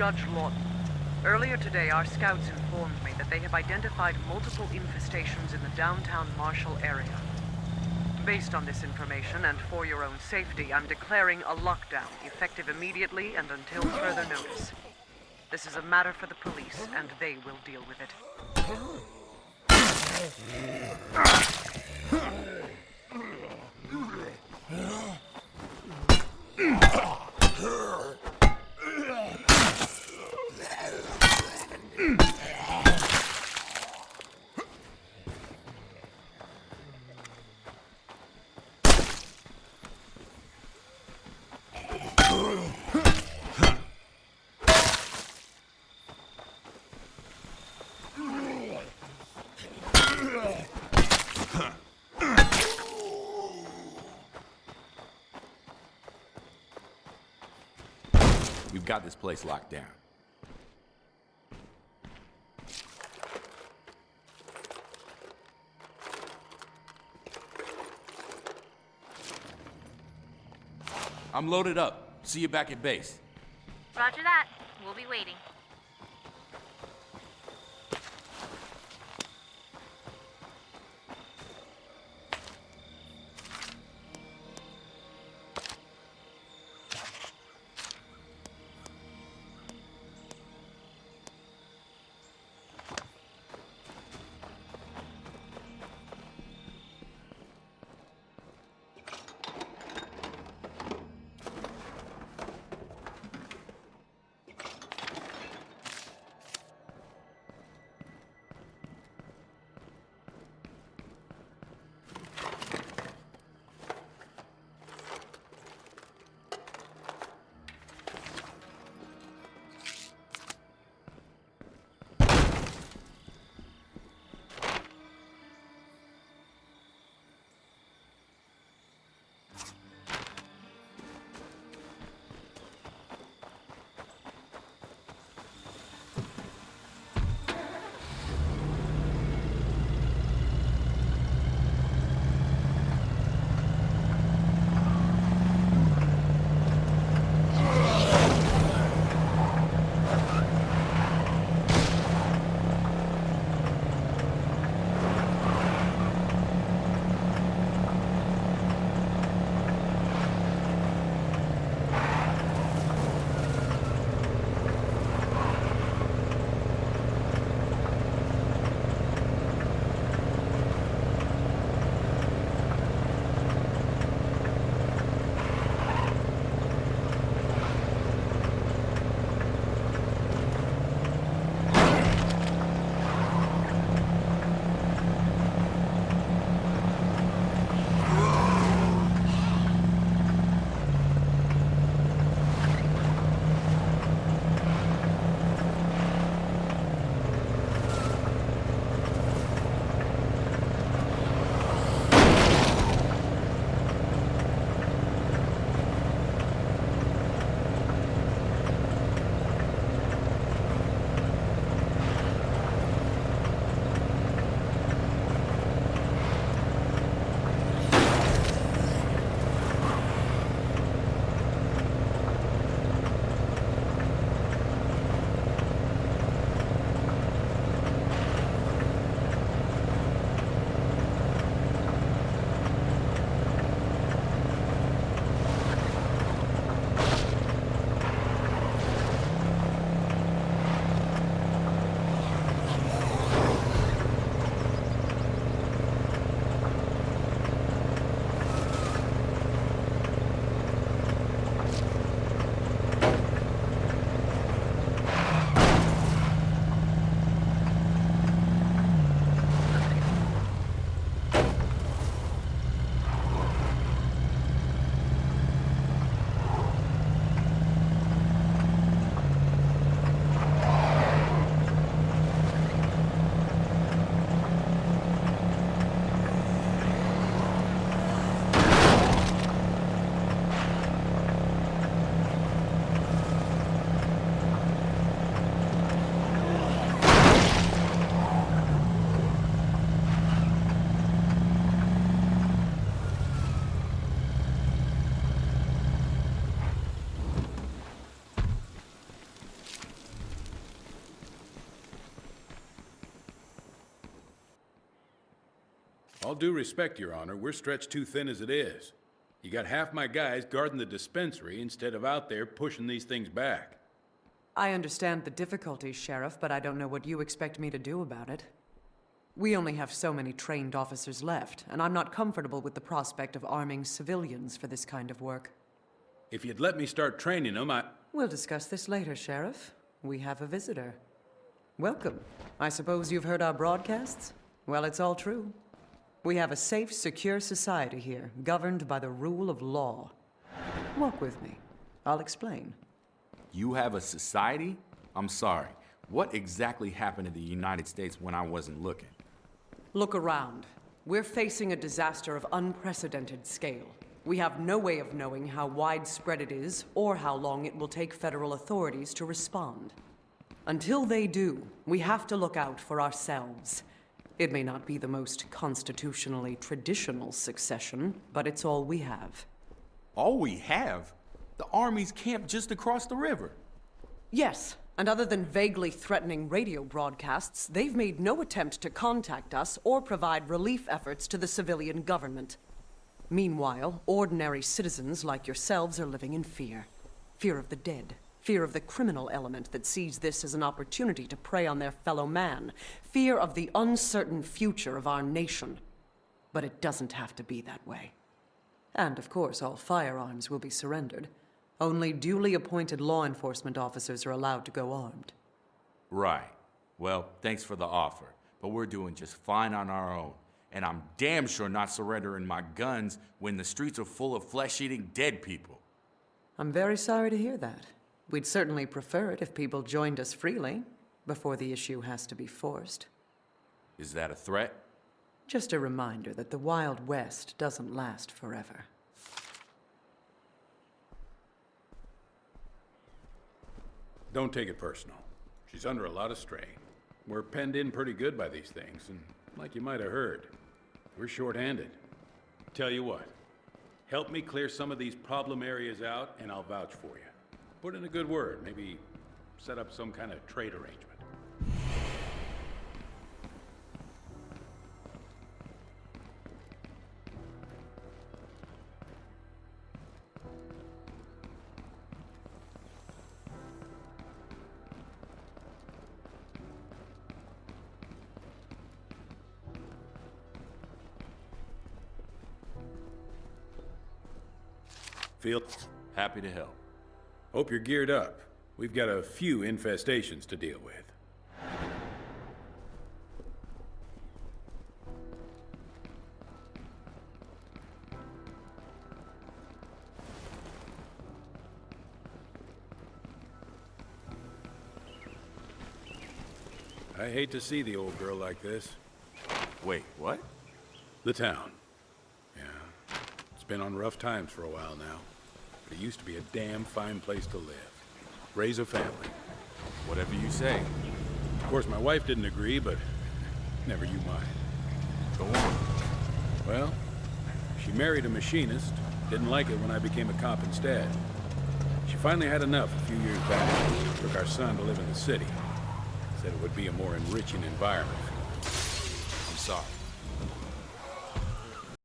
Judge Lawton. Earlier today, our scouts informed me that they have identified multiple infestations in the downtown Marshall area. Based on this information, and for your own safety, I'm declaring a lockdown, effective immediately and until further notice. This is a matter for the police, and they will deal with it. We've got this place locked down. I'm loaded up. See you back at base. Roger that. We'll be waiting. All due respect, Your Honor, we're stretched too thin as it is. You got half my guys guarding the dispensary instead of out there pushing these things back. I understand the difficulties, Sheriff, but I don't know what you expect me to do about it. We only have so many trained officers left, and I'm not comfortable with the prospect of arming civilians for this kind of work. If you'd let me start training them, We'll discuss this later, Sheriff. We have a visitor. Welcome. I suppose you've heard our broadcasts? Well, it's all true. We have a safe, secure society here, governed by the rule of law. Walk with me. I'll explain. You have a society? I'm sorry. What exactly happened in the United States when I wasn't looking? Look around. We're facing a disaster of unprecedented scale. We have no way of knowing how widespread it is, or how long it will take federal authorities to respond. Until they do, we have to look out for ourselves. It may not be the most constitutionally traditional succession, but it's all we have. All we have? The Army's camped just across the river. Yes, and other than vaguely threatening radio broadcasts, they've made no attempt to contact us or provide relief efforts to the civilian government. Meanwhile, ordinary citizens like yourselves are living in fear. Fear of the dead. Fear of the criminal element that sees this as an opportunity to prey on their fellow man. Fear of the uncertain future of our nation. But it doesn't have to be that way. And of course, all firearms will be surrendered. Only duly appointed law enforcement officers are allowed to go armed. Right. Well, thanks for the offer, but we're doing just fine on our own. And I'm damn sure not surrendering my guns when the streets are full of flesh-eating dead people. I'm very sorry to hear that. We'd certainly prefer it if people joined us freely, before the issue has to be forced. Is that a threat? Just a reminder that the Wild West doesn't last forever. don't take it personal. She's under a lot of strain. We're penned in pretty good by these things, and like you might have heard, we're short-handed. Tell you what, help me clear some of these problem areas out, and I'll vouch for you. Put in a good word, maybe set up some kind of trade arrangement. Feel? Happy to help. Hope you're geared up. We've got a few infestations to deal with. I hate to see the old girl like this. Wait, what? The town. Yeah. It's been on rough times for a while now. But it used to be a damn fine place to live. Raise a family. Whatever you say. Of course, my wife didn't agree, but never you mind. Go on. Well, she married a machinist. Didn't like it when I became a cop instead. She finally had enough a few years back. Took our son to live in the city. Said it would be a more enriching environment. I'm sorry.